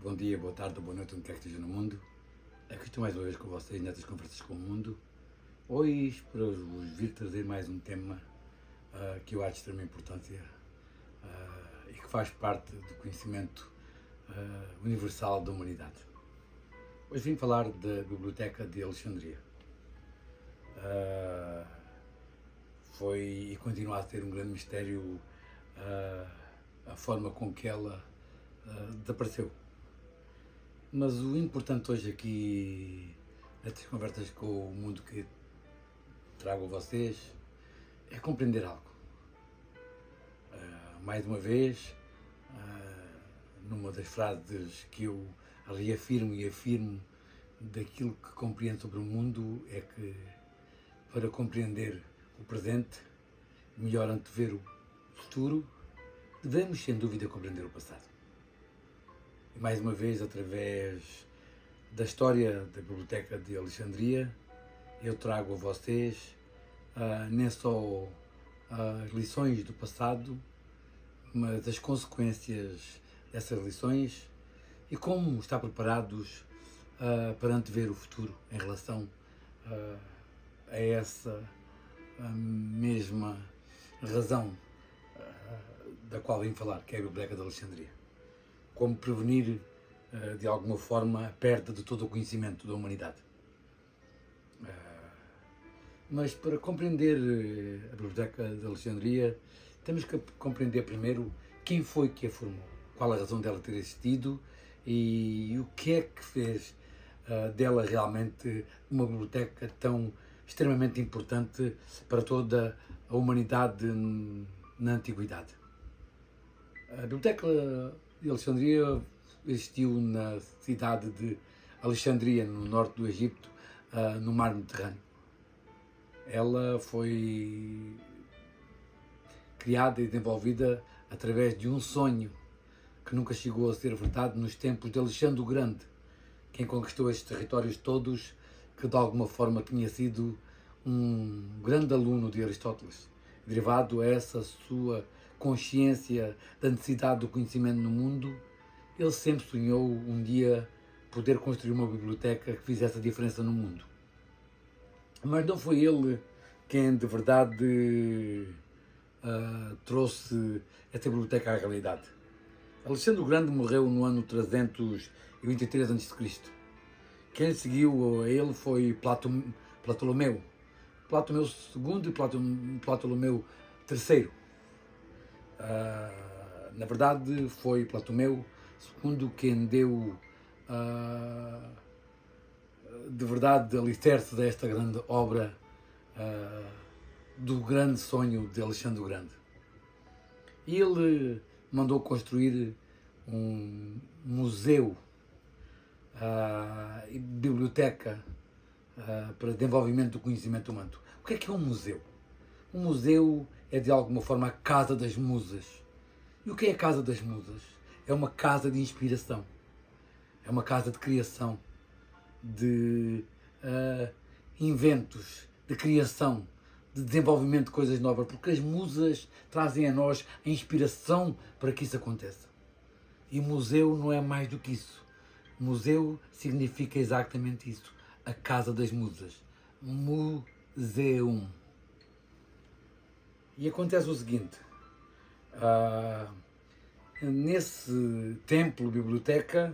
Bom dia, boa tarde, boa noite, onde quer que esteja no mundo. Aqui estou mais uma vez com vocês nestas conversas com o mundo. Hoje, para vos vir trazer mais um tema que eu acho de extrema importância e que faz parte do conhecimento universal da humanidade. Hoje vim falar da Biblioteca de Alexandria. Foi e continua a ser um grande mistério a forma com que ela desapareceu. Mas o importante hoje aqui, nestas conversas com o mundo que trago a vocês, é compreender algo. Mais uma vez, numa das frases que eu reafirmo e afirmo daquilo que compreendo sobre o mundo, é que para compreender o presente, melhor antever o futuro, devemos sem dúvida compreender o passado. E mais uma vez, através da história da Biblioteca de Alexandria, eu trago a vocês nem só as lições do passado, mas as consequências dessas lições e como estar preparados para antever o futuro em relação a essa mesma razão da qual vim falar, que é a Biblioteca de Alexandria. Como prevenir, de alguma forma, a perda de todo o conhecimento da humanidade. Mas para compreender a Biblioteca de Alexandria, temos que compreender primeiro quem foi que a formou, qual a razão dela ter existido e o que é que fez dela realmente uma biblioteca tão extremamente importante para toda a humanidade na Antiguidade. A Biblioteca de Alexandria existiu na cidade de Alexandria, no norte do Egito, no mar Mediterrâneo. Ela foi criada e desenvolvida através de um sonho que nunca chegou a ser verdade nos tempos de Alexandre o Grande, quem conquistou estes territórios todos, que de alguma forma tinha sido um grande aluno de Aristóteles. Derivado a essa sua consciência da necessidade do conhecimento no mundo, ele sempre sonhou um dia poder construir uma biblioteca que fizesse a diferença no mundo. Mas não foi ele quem de verdade trouxe esta biblioteca à realidade. Alexandre o Grande morreu no ano 323 a.C. Quem seguiu a ele foi Ptolomeu II e Ptolomeu III. Na verdade, foi Ptolomeu II quem deu de verdade alicerce desta grande obra do grande sonho de Alexandre o Grande. E ele mandou construir um museu e biblioteca para desenvolvimento do conhecimento humano. O que é um museu? Um museu é de alguma forma a casa das musas. E o que é a casa das musas? É uma casa de inspiração, é uma casa de criação, de inventos, de criação, de desenvolvimento de coisas novas, porque as musas trazem a nós a inspiração para que isso aconteça. E museu não é mais do que isso. Museu significa exatamente isso, a casa das musas. Museum. E acontece o seguinte, nesse templo, biblioteca,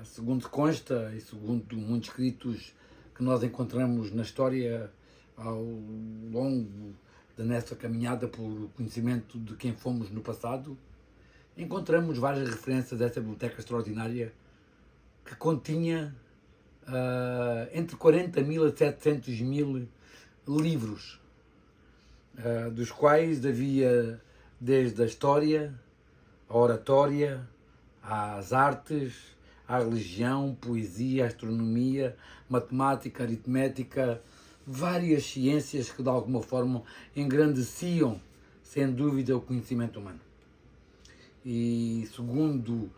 segundo consta e segundo muitos escritos que nós encontramos na história ao longo da nossa caminhada por conhecimento de quem fomos no passado, encontramos várias referências a essa biblioteca extraordinária que continha entre 40.000 a 700.000 livros, dos quais havia desde a história, a oratória, às artes, à religião, poesia, astronomia, matemática, aritmética, várias ciências que de alguma forma engrandeciam, sem dúvida, o conhecimento humano. E segundo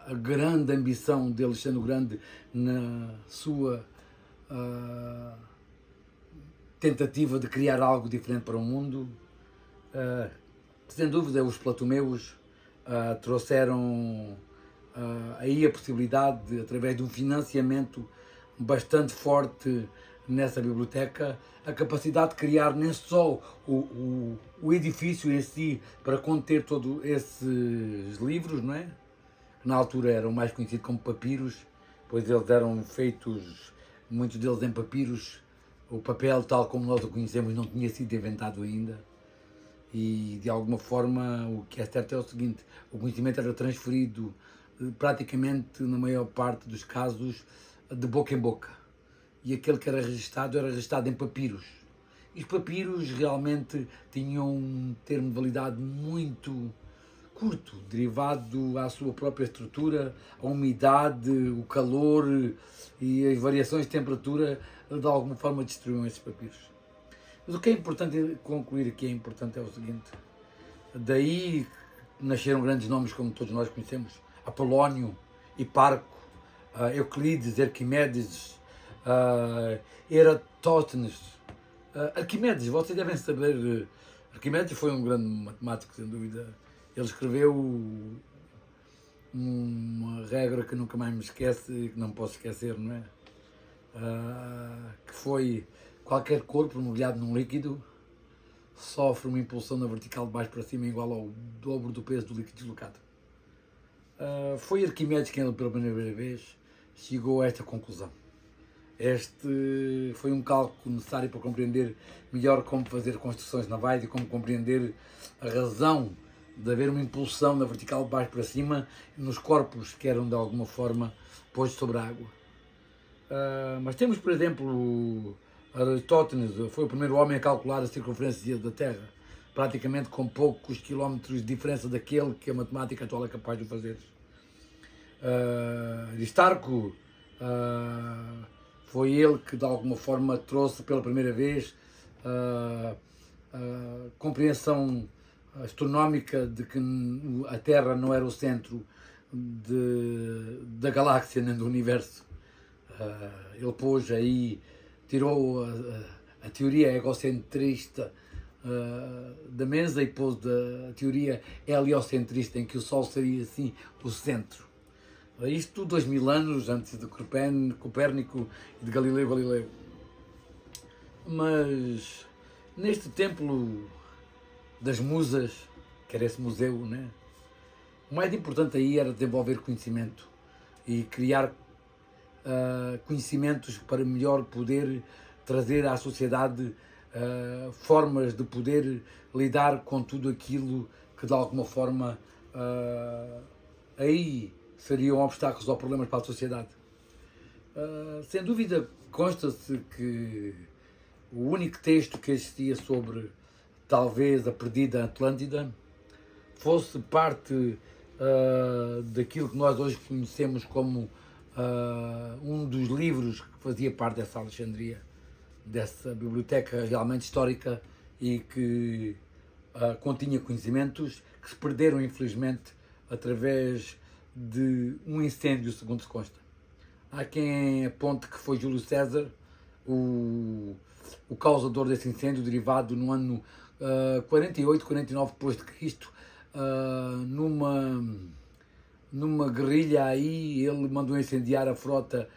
a grande ambição de Alexandre o Grande na sua tentativa de criar algo diferente para o mundo, sem dúvida os Ptolomeus trouxeram aí a possibilidade, através de um financiamento bastante forte nessa biblioteca, a capacidade de criar nem só o edifício em si para conter todos esses livros, não é? Que na altura eram mais conhecidos como papiros, pois eles eram feitos, muitos deles em papiros. O papel, tal como nós o conhecemos, não tinha sido inventado ainda. E, de alguma forma, o que é certo é o seguinte: o conhecimento era transferido praticamente, na maior parte dos casos, de boca em boca. E aquele que era registado em papiros. E os papiros realmente tinham um termo de validade muito curto, derivado à sua própria estrutura, a umidade, o calor e as variações de temperatura de alguma forma destruíam esses papiros. Mas o que é importante concluir aqui é o seguinte: daí nasceram grandes nomes como todos nós conhecemos: Apolónio, Hiparco, Euclides, Arquimedes, Eratóstenes. Arquimedes, vocês devem saber, Arquimedes foi um grande matemático, sem dúvida. Ele escreveu uma regra que nunca mais me esquece e que não posso esquecer, não é? Que foi: qualquer corpo mergulhado num líquido sofre uma impulsão na vertical de baixo para cima igual ao dobro do peso do líquido deslocado. Foi Arquimedes quem, pela primeira vez, chegou a esta conclusão. Este foi um cálculo necessário para compreender melhor como fazer construções navais e como compreender a razão de haver uma impulsão na vertical de baixo para cima nos corpos que eram de alguma forma postos sobre a água. Mas temos, por exemplo, Aristóteles, foi o primeiro homem a calcular a circunferência da Terra, praticamente com poucos quilómetros de diferença daquele que a matemática atual é capaz de fazer. Aristarco, foi ele que de alguma forma trouxe pela primeira vez a compreensão astronómica de que a Terra não era o centro da galáxia nem do universo. Ele pôs aí, tirou a teoria egocentrista da mesa e pôs a teoria heliocentrista, em que o Sol seria assim o centro. Isto 2000 anos antes de Copérnico e de Galileu Galileu. Mas neste templo das musas, que era esse museu, né? O mais importante aí era desenvolver conhecimento e criar conhecimentos para melhor poder trazer à sociedade formas de poder lidar com tudo aquilo que de alguma forma aí seriam obstáculos ou problemas para a sociedade. Sem dúvida, consta-se que o único texto que existia sobre talvez a perdida Atlântida fosse parte daquilo que nós hoje conhecemos como um dos livros que fazia parte dessa Alexandria, dessa biblioteca realmente histórica e que continha conhecimentos que se perderam, infelizmente, através de um incêndio, segundo se consta. Há quem aponte que foi Júlio César o causador desse incêndio, derivado no ano 48, 49 depois de Cristo, numa guerrilha aí. Ele mandou incendiar a frota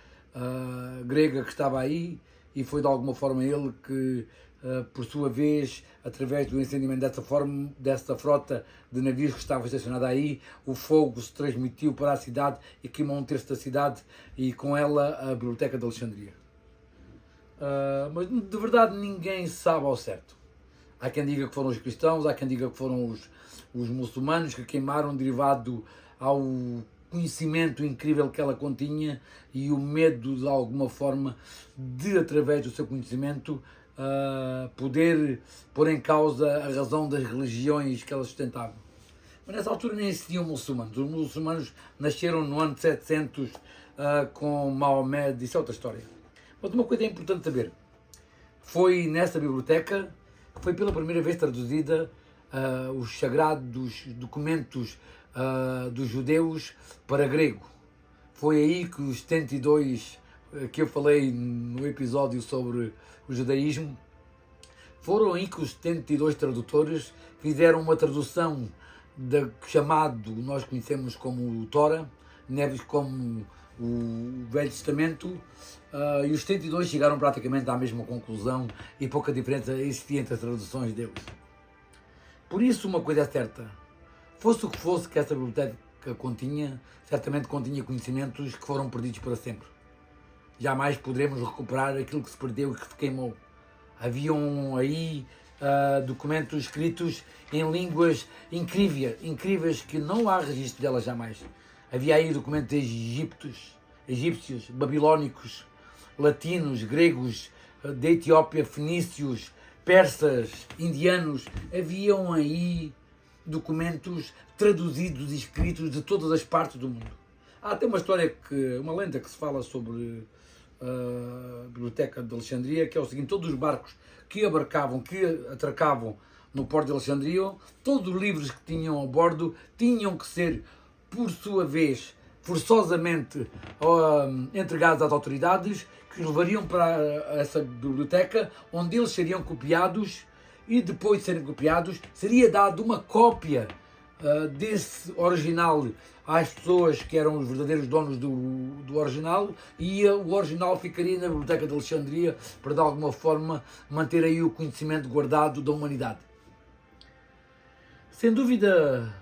grega que estava aí, e foi de alguma forma ele que, por sua vez, através do incendiamento dessa frota de navios que estava estacionada aí, o fogo se transmitiu para a cidade e queimou um terço da cidade e com ela a Biblioteca de Alexandria. Mas de verdade ninguém sabe ao certo. Há quem diga que foram os cristãos, há quem diga que foram os muçulmanos que queimaram, derivado ao conhecimento incrível que ela continha e o medo, de alguma forma, de, através do seu conhecimento, poder pôr em causa a razão das religiões que ela sustentava. Mas nessa altura nem existiam muçulmanos. Os muçulmanos nasceram no ano 700 com Maomé, isso é outra história. Mas uma coisa é importante saber: foi nessa biblioteca que foi pela primeira vez traduzida os sagrados documentos dos judeus para grego. Foi aí que os 72 que eu falei no episódio sobre o judaísmo, foram aí que os 72 tradutores fizeram uma tradução chamado, nós conhecemos como o Tora, Neves como o Velho Testamento, e os 72 chegaram praticamente à mesma conclusão e pouca diferença existia entre as traduções deles. Por isso, uma coisa é certa, fosse o que fosse que essa biblioteca continha, certamente continha conhecimentos que foram perdidos para sempre. Jamais poderemos recuperar aquilo que se perdeu e que se queimou. Haviam aí documentos escritos em línguas incríveis que não há registro delas jamais. Havia aí documentos egípcios, babilónicos, latinos, gregos, da Etiópia, fenícios, persas, indianos. Haviam aí documentos traduzidos e escritos de todas as partes do mundo. Há até uma lenda que se fala sobre a Biblioteca de Alexandria, que é o seguinte: todos os barcos que atracavam no porto de Alexandria, todos os livros que tinham a bordo tinham que ser, por sua vez, forçosamente entregados às autoridades, que os levariam para essa biblioteca, onde eles seriam copiados, e depois de serem copiados, seria dado uma cópia desse original às pessoas que eram os verdadeiros donos do original, e o original ficaria na Biblioteca de Alexandria para, de alguma forma, manter aí o conhecimento guardado da humanidade. Sem dúvida,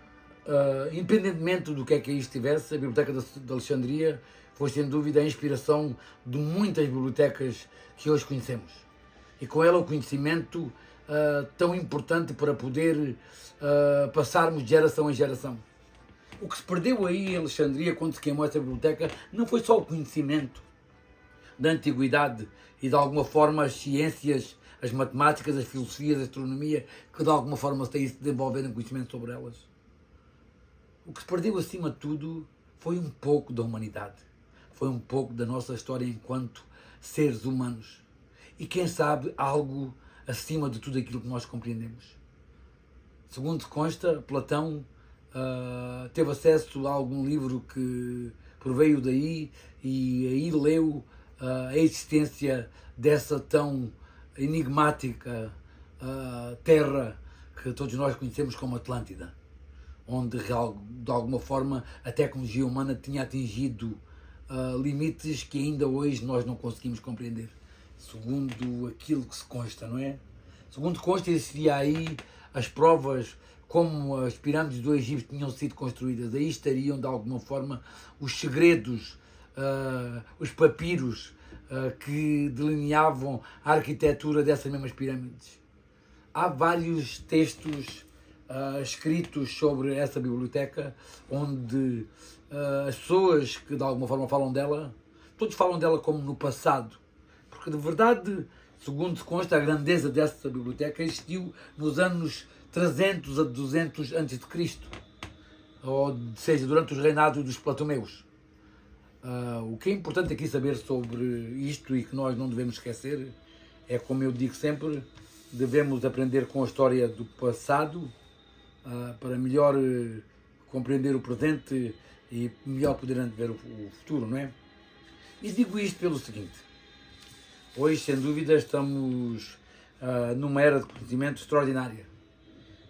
independentemente do que é que aí estivesse, a Biblioteca de Alexandria foi, sem dúvida, a inspiração de muitas bibliotecas que hoje conhecemos. E com ela o conhecimento tão importante para poder passarmos de geração em geração. O que se perdeu aí em Alexandria, quando se queimou essa biblioteca, não foi só o conhecimento da antiguidade e, de alguma forma, as ciências, as matemáticas, as filosofias, a astronomia, que de alguma forma se desenvolveram conhecimento sobre elas. O que se perdeu, acima de tudo, foi um pouco da humanidade. Foi um pouco da nossa história enquanto seres humanos. E, quem sabe, algo acima de tudo aquilo que nós compreendemos. Segundo consta, Platão teve acesso a algum livro que proveio daí, e aí leu a existência dessa tão enigmática terra que todos nós conhecemos como Atlântida, onde de alguma forma a tecnologia humana tinha atingido limites que ainda hoje nós não conseguimos compreender, segundo aquilo que se consta, não é? Segundo consta, existia aí as provas como as pirâmides do Egito tinham sido construídas. Aí estariam, de alguma forma, os segredos, os papiros que delineavam a arquitetura dessas mesmas pirâmides. Há vários textos escritos sobre essa biblioteca, onde as pessoas que de alguma forma falam dela, todos falam dela como no passado, porque de verdade, segundo se consta, a grandeza dessa biblioteca existiu nos anos 300 a 200 a.C., ou seja, durante os reinados dos Ptolomeus. O que é importante aqui saber sobre isto e que nós não devemos esquecer é, como eu digo sempre, devemos aprender com a história do passado para melhor compreender o presente e melhor poder antever o futuro, não é? E digo isto pelo seguinte: hoje, sem dúvida, estamos numa era de conhecimento extraordinária.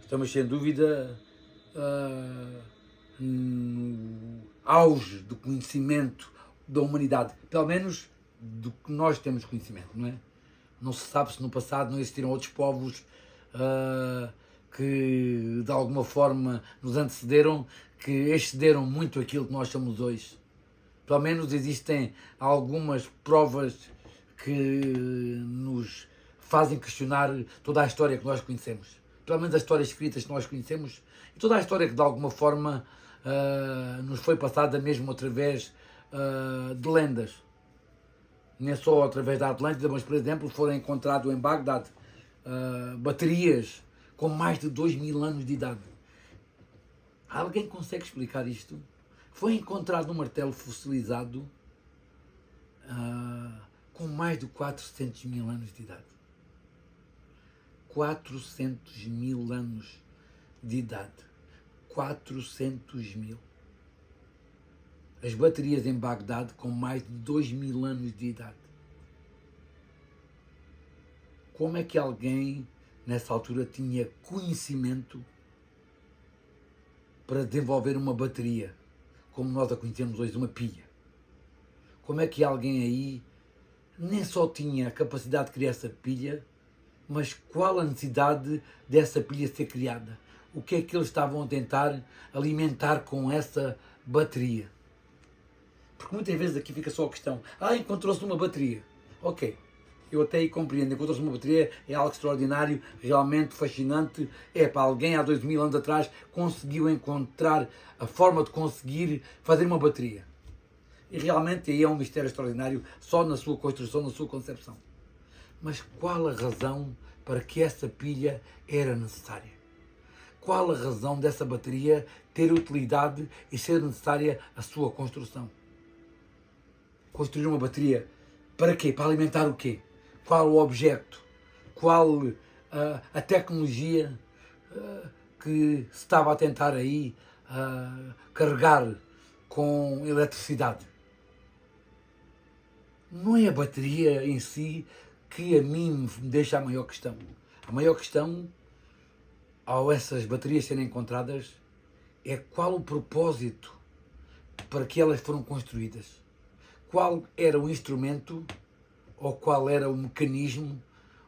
Estamos, sem dúvida, no auge do conhecimento da humanidade, pelo menos do que nós temos conhecimento, não é? Não se sabe se no passado não existiram outros povos que de alguma forma nos antecederam, que excederam muito aquilo que nós somos hoje. Pelo menos existem algumas provas que nos fazem questionar toda a história que nós conhecemos. Pelo menos as histórias escritas que nós conhecemos e toda a história que de alguma forma nos foi passada mesmo através de lendas. Nem só através da Atlântida, mas, por exemplo, foram encontrados em Bagdade baterias com mais de 2000 anos de idade. Alguém consegue explicar isto? Foi encontrado um martelo fossilizado com mais de 400.000 anos de idade. 400.000 anos de idade. 400.000. As baterias em Bagdade com mais de 2000 anos de idade. Como é que alguém, nessa altura, tinha conhecimento para desenvolver uma bateria, como nós a conhecemos hoje, uma pilha? Como é que alguém aí nem só tinha a capacidade de criar essa pilha, mas qual a necessidade dessa pilha ser criada? O que é que eles estavam a tentar alimentar com essa bateria? Porque muitas vezes aqui fica só a questão, encontrou-se uma bateria. Ok, eu até aí compreendo, encontrou-se uma bateria, é algo extraordinário, realmente fascinante. Para alguém há 2000 anos atrás conseguiu encontrar a forma de conseguir fazer uma bateria. E realmente aí é um mistério extraordinário, só na sua construção, na sua concepção. Mas qual a razão para que essa pilha era necessária? Qual a razão dessa bateria ter utilidade e ser necessária a sua construção? Construir uma bateria para quê? Para alimentar o quê? Qual o objeto? Qual a tecnologia que se estava a tentar aí carregar com eletricidade? Não é a bateria em si que a mim me deixa a maior questão. A maior questão, ao essas baterias serem encontradas, é qual o propósito para que elas foram construídas. Qual era o instrumento, ou qual era o mecanismo,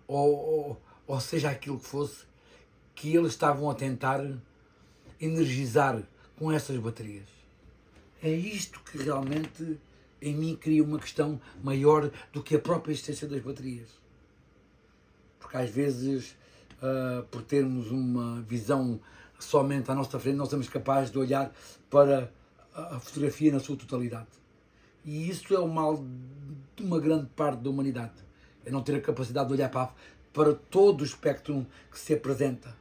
ou seja aquilo que fosse, que eles estavam a tentar energizar com essas baterias. É isto que realmente em mim cria uma questão maior do que a própria existência das baterias. Porque às vezes, por termos uma visão somente à nossa frente, não somos capazes de olhar para a fotografia na sua totalidade. E isso é o mal de uma grande parte da humanidade. É não ter a capacidade de olhar para todo o espectro que se apresenta.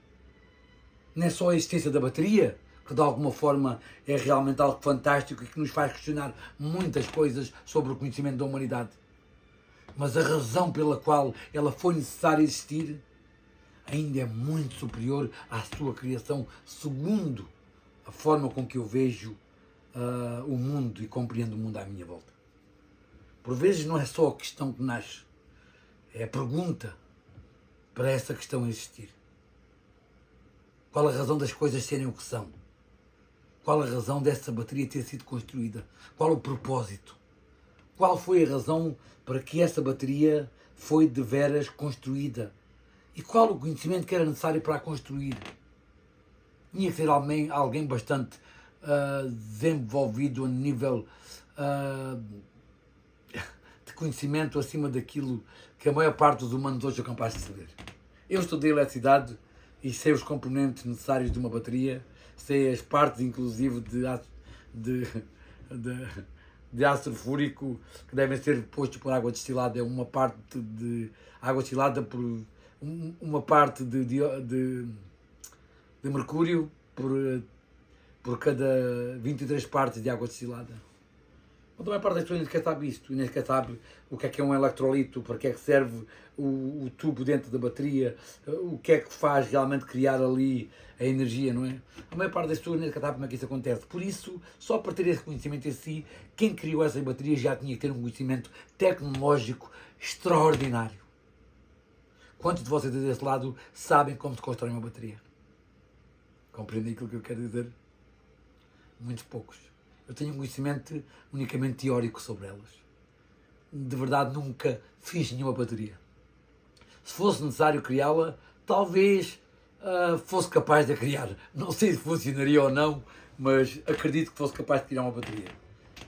Não é só a existência da bateria, que de alguma forma é realmente algo fantástico e que nos faz questionar muitas coisas sobre o conhecimento da humanidade. Mas a razão pela qual ela foi necessária existir ainda é muito superior à sua criação, segundo a forma com que eu vejo o mundo e compreendo o mundo à minha volta. Por vezes não é só a questão que nasce, é a pergunta para essa questão existir. Qual a razão das coisas serem o que são? Qual a razão dessa bateria ter sido construída? Qual o propósito? Qual foi a razão para que essa bateria foi de veras construída? E qual o conhecimento que era necessário para a construir? Tinha que ser alguém bastante desenvolvido a nível de conhecimento acima daquilo que a maior parte dos humanos hoje é capaz de saber. Eu estudei eletricidade e sei os componentes necessários de uma bateria, sei as partes inclusive de ácido sulfúrico que devem ser postos por água destilada. É uma parte de água destilada por uma parte de mercúrio por cada 23 partes de água destilada. A maior parte das pessoas nem sequer sabe isto, e nem sequer sabe o que é um eletrolito, para que é que serve o tubo dentro da bateria, o que é que faz realmente criar ali a energia, não é? A maior parte das pessoas nem sequer sabe como é que isso acontece. Por isso, só para ter esse conhecimento em si, quem criou essas baterias já tinha que ter um conhecimento tecnológico extraordinário. Quantos de vocês desse lado sabem como se constrói uma bateria? Compreendem aquilo que eu quero dizer? Muitos poucos. Eu tenho um conhecimento unicamente teórico sobre elas. De verdade, nunca fiz nenhuma bateria. Se fosse necessário criá-la, talvez fosse capaz de a criar. Não sei se funcionaria ou não, mas acredito que fosse capaz de criar uma bateria.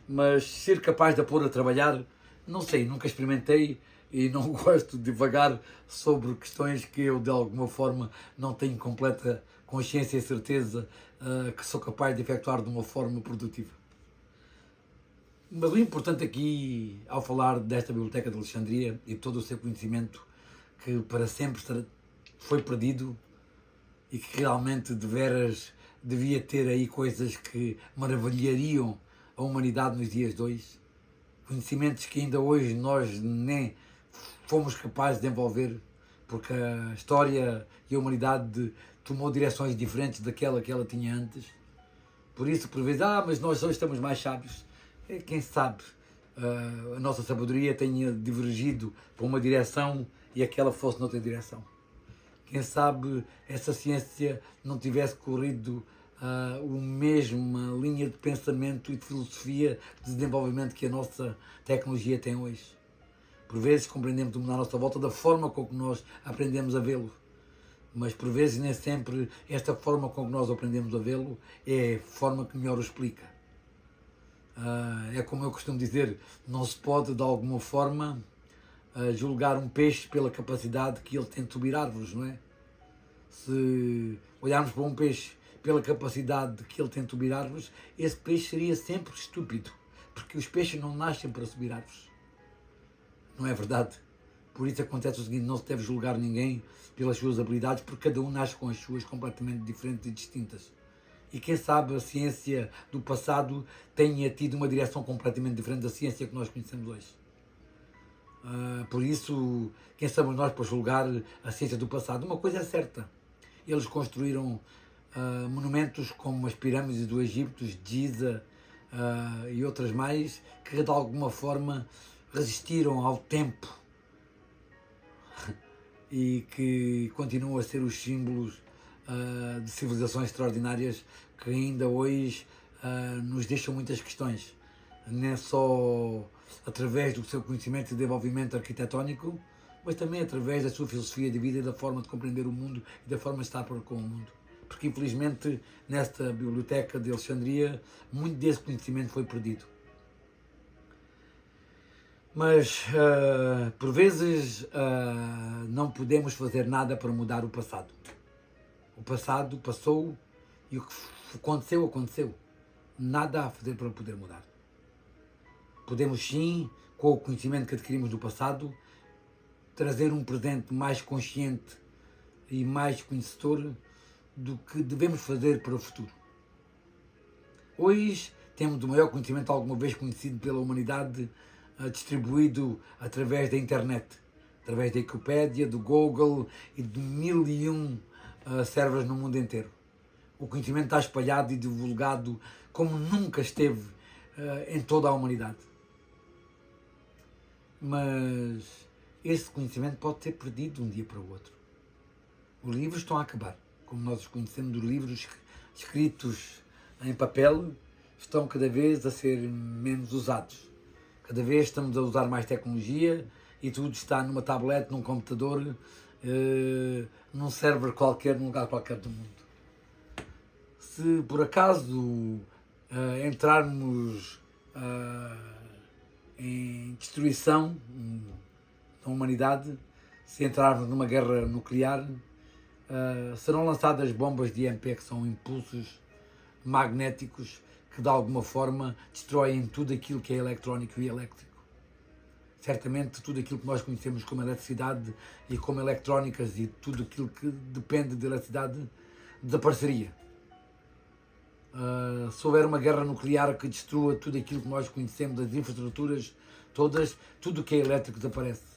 Mas ser capaz de a pôr a trabalhar, não sei, nunca experimentei e não gosto de divagar sobre questões que eu, de alguma forma, não tenho completa consciência e certeza que sou capaz de efetuar de uma forma produtiva. Mas o importante aqui, ao falar desta Biblioteca de Alexandria e todo o seu conhecimento que para sempre foi perdido e que realmente de veras devia ter aí coisas que maravilhariam a humanidade nos dias de hoje, conhecimentos que ainda hoje nós nem fomos capazes de desenvolver, porque a história e a humanidade tomou direções diferentes daquela que ela tinha antes. Por isso, por vezes, mas nós hoje estamos mais sábios. Quem sabe a nossa sabedoria tenha divergido para uma direção e aquela fosse noutra direção. Quem sabe essa ciência não tivesse corrido a mesma linha de pensamento e de filosofia de desenvolvimento que a nossa tecnologia tem hoje. Por vezes compreendemos o mundo à nossa volta da forma com que nós aprendemos a vê-lo, mas por vezes nem sempre esta forma com que nós aprendemos a vê-lo é a forma que melhor o explica. É como eu costumo dizer, não se pode de alguma forma julgar um peixe pela capacidade que ele tem de subir árvores, não é? Se olharmos para um peixe pela capacidade que ele tem de subir árvores, esse peixe seria sempre estúpido, porque os peixes não nascem para subir árvores. Não é verdade? Por isso acontece o seguinte, não se deve julgar ninguém pelas suas habilidades, porque cada um nasce com as suas completamente diferentes e distintas. E quem sabe a ciência do passado tenha tido uma direção completamente diferente da ciência que nós conhecemos hoje. Por isso, quem somos nós para julgar a ciência do passado? Uma coisa é certa, eles construíram monumentos como as pirâmides do Egito, Giza e outras mais, que de alguma forma resistiram ao tempo e que continuam a ser os símbolos de civilizações extraordinárias que ainda hoje nos deixam muitas questões, não só através do seu conhecimento e desenvolvimento arquitetónico, mas também através da sua filosofia de vida e da forma de compreender o mundo e da forma de estar para com o mundo. Porque infelizmente nesta biblioteca de Alexandria muito desse conhecimento foi perdido. Mas por vezes não podemos fazer nada para mudar o passado. O passado passou e o que aconteceu, aconteceu. Nada a fazer para poder mudar. Podemos sim, com o conhecimento que adquirimos do passado, trazer um presente mais consciente e mais conhecedor do que devemos fazer para o futuro. Hoje temos o maior conhecimento alguma vez conhecido pela humanidade, distribuído através da internet, através da Wikipédia, do Google e de 1001 servers no mundo inteiro. O conhecimento está espalhado e divulgado como nunca esteve em toda a humanidade. Mas esse conhecimento pode ser perdido de um dia para o outro. Os livros estão a acabar. Como nós os conhecemos, os livros escritos em papel estão cada vez a ser menos usados. Cada vez estamos a usar mais tecnologia e tudo está numa tablet, num computador, num server qualquer, num lugar qualquer do mundo. Se por acaso entrarmos em destruição da humanidade, se entrarmos numa guerra nuclear, serão lançadas bombas de EMP, que são impulsos magnéticos que de alguma forma destroem tudo aquilo que é eletrónico e elétrico. Certamente tudo aquilo que nós conhecemos como eletricidade e como eletrónicas e tudo aquilo que depende de eletricidade desapareceria. Se houver uma guerra nuclear que destrua tudo aquilo que nós conhecemos, as infraestruturas todas, tudo o que é elétrico desaparece.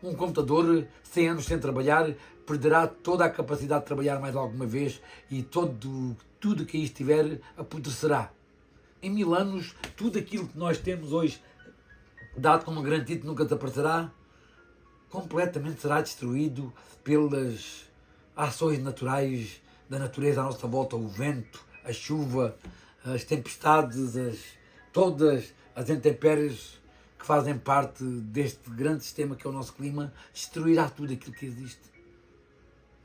Um computador, 100 anos sem trabalhar, perderá toda a capacidade de trabalhar mais alguma vez e tudo que aí estiver apodrecerá. Em 1000 anos, tudo aquilo que nós temos hoje, dado como garantido, nunca desaparecerá, completamente será destruído pelas ações naturais da natureza à nossa volta, o vento, a chuva, as tempestades, todas as intempéries que fazem parte deste grande sistema que é o nosso clima, destruirá tudo aquilo que existe.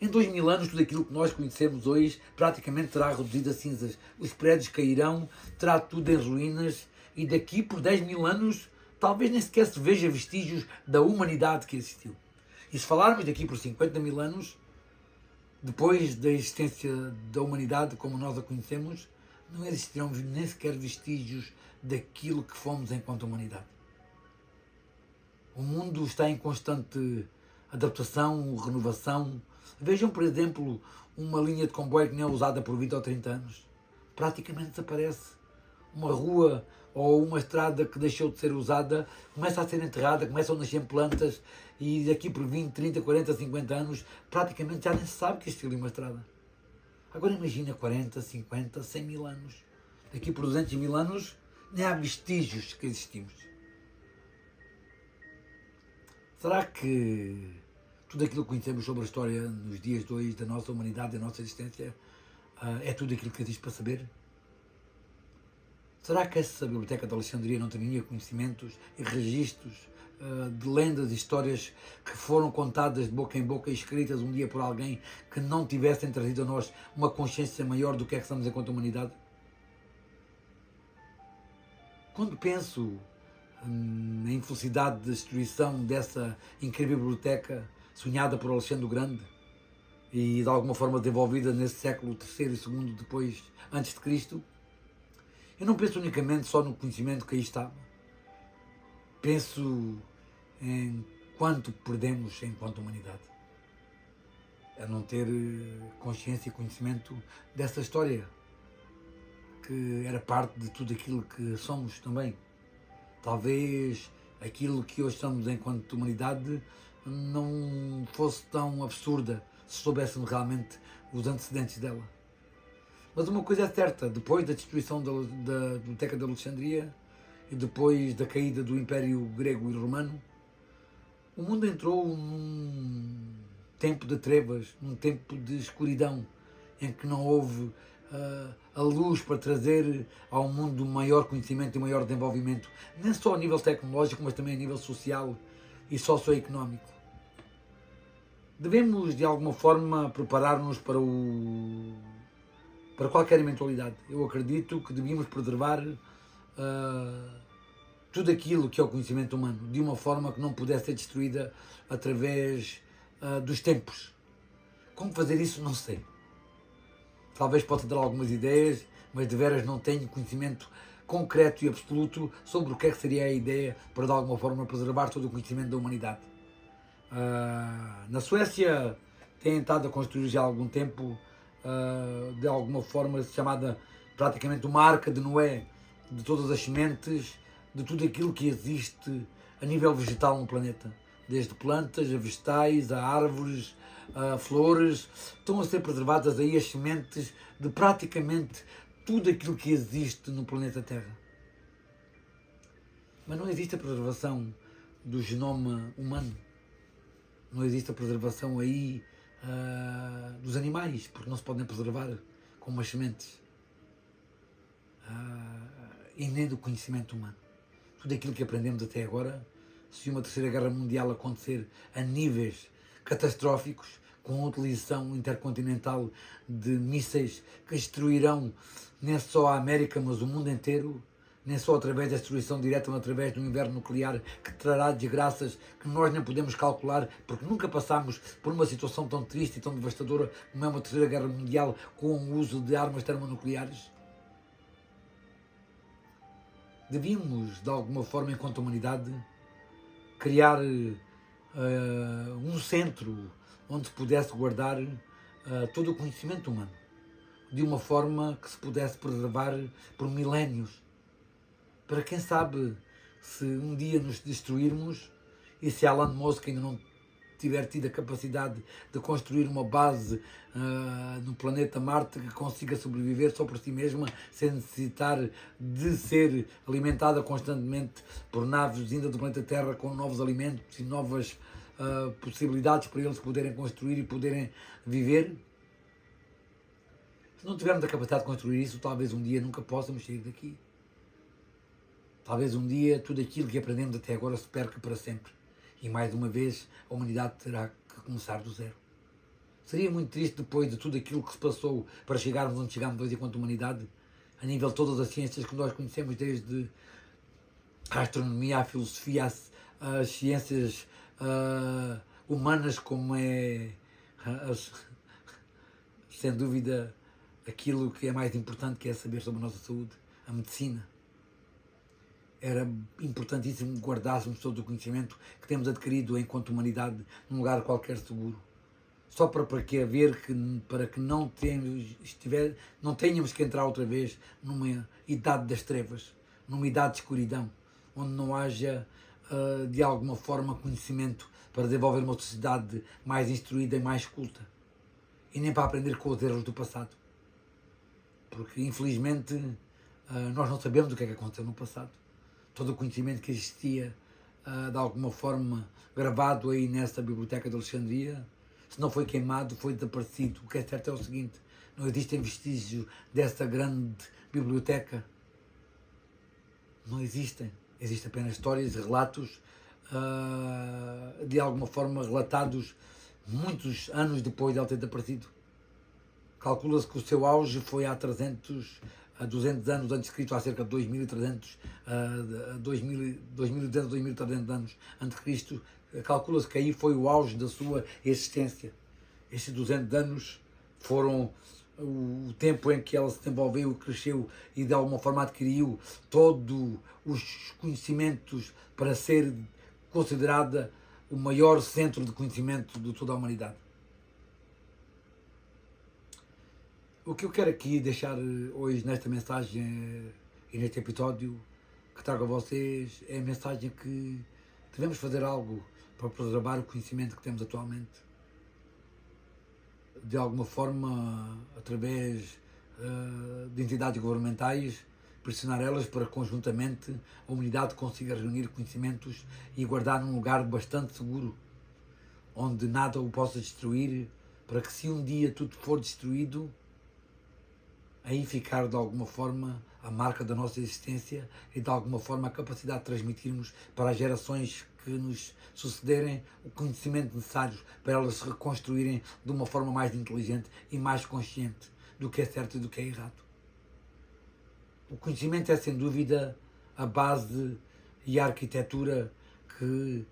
Em 2000 anos, tudo aquilo que nós conhecemos hoje praticamente terá reduzido a cinzas. Os prédios cairão, terá tudo em ruínas e daqui por 10.000 anos talvez nem sequer se veja vestígios da humanidade que existiu. E se falarmos daqui por 50.000 anos, depois da existência da humanidade como nós a conhecemos, não existirão nem sequer vestígios daquilo que fomos enquanto humanidade. O mundo está em constante adaptação, renovação. Vejam, por exemplo, uma linha de comboio que não é usada por 20 ou 30 anos. Praticamente desaparece. Uma rua ou uma estrada que deixou de ser usada começa a ser enterrada, começam a nascer plantas e daqui por 20, 30, 40, 50 anos praticamente já nem se sabe que existiu ali uma estrada. Agora imagina 40, 50, 100.000 anos. Daqui por 200.000 anos nem há vestígios que existimos. Será que tudo aquilo que conhecemos sobre a história nos dias de hoje da nossa humanidade, da nossa existência, é tudo aquilo que existe para saber? Será que essa Biblioteca de Alexandria não teria conhecimentos e registros de lendas e histórias que foram contadas de boca em boca e escritas um dia por alguém que não tivessem trazido a nós uma consciência maior do que é que somos enquanto humanidade? Quando penso na infelicidade da destruição dessa incrível biblioteca sonhada por Alexandre o Grande e de alguma forma desenvolvida nesse século III e II depois, antes de Cristo, eu não penso unicamente só no conhecimento que aí estava. Penso em quanto perdemos enquanto humanidade. A não ter consciência e conhecimento dessa história, que era parte de tudo aquilo que somos também. Talvez aquilo que hoje somos enquanto humanidade não fosse tão absurda se soubéssemos realmente os antecedentes dela. Mas uma coisa é certa, depois da destruição da Biblioteca de Alexandria e depois da caída do Império Grego e Romano, o mundo entrou num tempo de trevas, num tempo de escuridão, em que não houve a luz para trazer ao mundo maior conhecimento e maior desenvolvimento, nem só a nível tecnológico, mas também a nível social e socioeconómico. Devemos, de alguma forma, preparar-nos para qualquer eventualidade. Eu acredito que devíamos preservar tudo aquilo que é o conhecimento humano, de uma forma que não pudesse ser destruída através dos tempos. Como fazer isso, não sei. Talvez possa dar algumas ideias, mas de veras não tenho conhecimento concreto e absoluto sobre o que é que seria a ideia para, de alguma forma, preservar todo o conhecimento da humanidade. Na Suécia têm estado a construir já há algum tempo, de alguma forma chamada praticamente uma arca de Noé, de todas as sementes, de tudo aquilo que existe a nível vegetal no planeta. Desde plantas, a vegetais, a árvores, a flores, estão a ser preservadas aí as sementes de praticamente tudo aquilo que existe no planeta Terra. Mas não existe a preservação do genoma humano. Não existe a preservação aí dos animais, porque não se podem preservar como as sementes. E nem do conhecimento humano. Tudo aquilo que aprendemos até agora, se uma terceira guerra mundial acontecer a níveis catastróficos, com a utilização intercontinental de mísseis que destruirão nem só a América, mas o mundo inteiro, nem só através da destruição direta, mas através do inverno nuclear, que trará desgraças que nós nem podemos calcular, porque nunca passámos por uma situação tão triste e tão devastadora como é uma terceira guerra mundial com o uso de armas termonucleares. Devíamos, de alguma forma, enquanto humanidade, criar um centro onde se pudesse guardar todo o conhecimento humano, de uma forma que se pudesse preservar por milénios, para quem sabe, se um dia nos destruirmos e se Elon Musk ainda não tiver tido a capacidade de construir uma base no planeta Marte que consiga sobreviver só por si mesma, sem necessitar de ser alimentada constantemente por naves vindas do planeta Terra com novos alimentos e novas possibilidades para eles poderem construir e poderem viver. Se não tivermos a capacidade de construir isso, talvez um dia nunca possamos sair daqui. Talvez um dia tudo aquilo que aprendemos até agora se perca para sempre. E mais uma vez a humanidade terá que começar do zero. Seria muito triste depois de tudo aquilo que se passou para chegarmos onde chegamos hoje enquanto humanidade, a nível de todas as ciências que nós conhecemos, desde a astronomia, a filosofia, as ciências humanas, como é, sem dúvida, aquilo que é mais importante, que é saber sobre a nossa saúde, a medicina. Era importantíssimo guardássemos todo o conhecimento que temos adquirido enquanto humanidade num lugar qualquer seguro. Só para que não tenhamos que entrar outra vez numa idade das trevas, numa idade de escuridão, onde não haja, de alguma forma, conhecimento para desenvolver uma sociedade mais instruída e mais culta. E nem para aprender com os erros do passado. Porque, infelizmente, nós não sabemos o que é que aconteceu no passado. Todo o conhecimento que existia, de alguma forma, gravado aí nessa Biblioteca de Alexandria, se não foi queimado, foi desaparecido. O que é certo é o seguinte: Não existem vestígios dessa grande biblioteca. Não existem. Existem apenas histórias e relatos de alguma forma relatados muitos anos depois de ela ter desaparecido. Calcula-se que o seu auge foi há 300 a 200 anos antes de Cristo, há cerca de 2300 a 2200, 2300 anos antes de Cristo. Calcula-se que aí foi o auge da sua existência. Estes 200 anos foram o tempo em que ela se desenvolveu, cresceu e de alguma forma adquiriu todos os conhecimentos para ser considerada o maior centro de conhecimento de toda a humanidade. O que eu quero aqui deixar hoje nesta mensagem e neste episódio que trago a vocês é a mensagem que devemos fazer algo para preservar o conhecimento que temos atualmente. De alguma forma, através de entidades governamentais, pressionar elas para conjuntamente a humanidade consiga reunir conhecimentos e guardar num lugar bastante seguro, onde nada o possa destruir, para que se um dia tudo for destruído, aí ficar de alguma forma a marca da nossa existência e de alguma forma a capacidade de transmitirmos para as gerações que nos sucederem o conhecimento necessário para elas se reconstruírem de uma forma mais inteligente e mais consciente do que é certo e do que é errado. O conhecimento é sem dúvida a base e a arquitetura que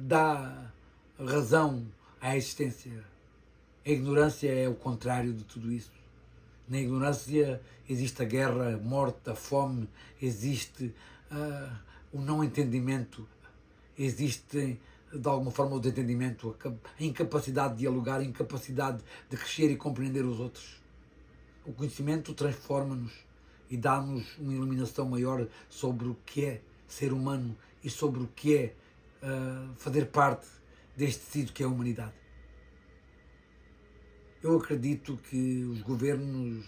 dá razão à existência. A ignorância é o contrário de tudo isso. Na ignorância existe a guerra, a morte, a fome, existe o não entendimento, existe de alguma forma o desentendimento, a incapacidade de dialogar, a incapacidade de crescer e compreender os outros. O conhecimento transforma-nos e dá-nos uma iluminação maior sobre o que é ser humano e sobre o que é fazer parte deste tecido que é a humanidade. Eu acredito que os governos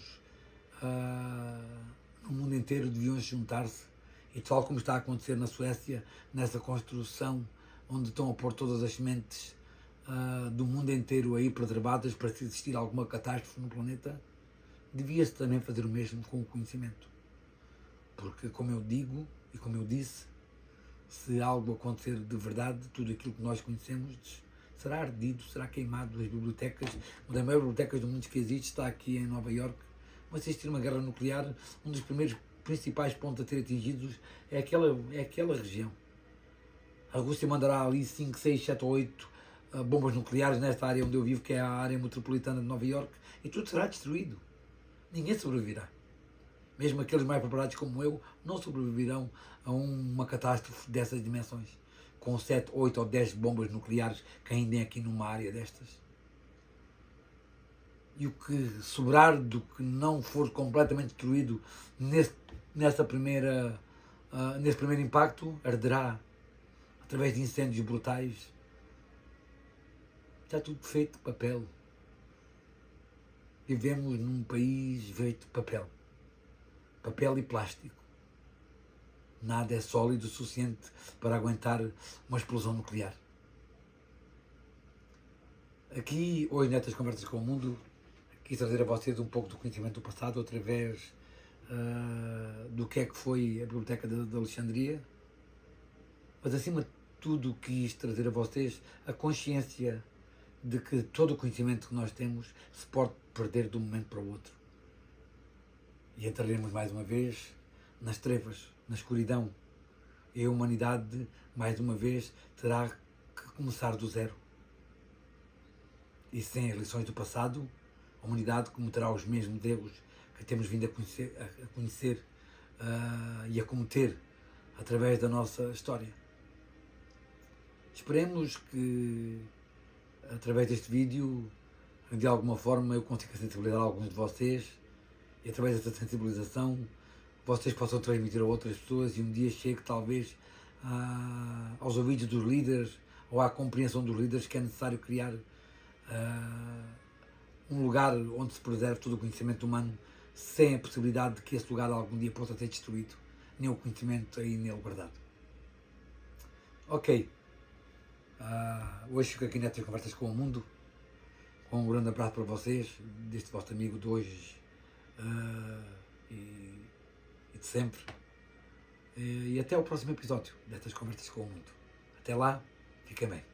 no mundo inteiro deviam juntar-se e tal como está a acontecer na Suécia, nessa construção onde estão a pôr todas as sementes do mundo inteiro aí preservadas para se existir alguma catástrofe no planeta, devia-se também fazer o mesmo com o conhecimento. Porque, como eu digo e como eu disse, se algo acontecer de verdade, tudo aquilo que nós conhecemos será ardido, será queimado. As bibliotecas, uma das maiores bibliotecas do mundo que existe está aqui em Nova Iorque. Mas se existir uma guerra nuclear, um dos primeiros principais pontos a ter atingidos é aquela região. A Rússia mandará ali 5, 6, 7 ou 8 bombas nucleares nesta área onde eu vivo, que é a área metropolitana de Nova Iorque, e tudo será destruído. Ninguém sobreviverá. Mesmo aqueles mais preparados como eu não sobreviverão a uma catástrofe dessas dimensões, com 7, 8 ou 10 bombas nucleares caírem aqui numa área destas. E o que sobrar do que não for completamente destruído nesse primeiro impacto, arderá através de incêndios brutais. Está tudo feito de papel. Vivemos num país feito de papel. Papel e plástico. Nada é sólido o suficiente para aguentar uma explosão nuclear. Aqui, hoje, nestas conversas com o mundo, quis trazer a vocês um pouco do conhecimento do passado através do que é que foi a Biblioteca de Alexandria, mas acima de tudo quis trazer a vocês a consciência de que todo o conhecimento que nós temos se pode perder de um momento para o outro. E entraremos mais uma vez nas trevas, na escuridão, e a humanidade, mais uma vez, terá que começar do zero. E sem as lições do passado, a humanidade cometerá os mesmos erros que temos vindo a conhecer e a cometer através da nossa história. Esperemos que, através deste vídeo, de alguma forma eu consiga sensibilizar alguns de vocês e, através dessa sensibilização, vocês possam transmitir a outras pessoas e um dia chegue, talvez, aos ouvidos dos líderes ou à compreensão dos líderes que é necessário criar um lugar onde se preserve todo o conhecimento humano sem a possibilidade de que esse lugar algum dia possa ser destruído, nem o conhecimento aí nele guardado. Ok. Hoje fico aqui nestas conversas com o mundo, Um grande abraço para vocês, deste vosso amigo de hoje e de sempre. E até o próximo episódio destas Conversas com o Mundo. Até lá, fiquem bem.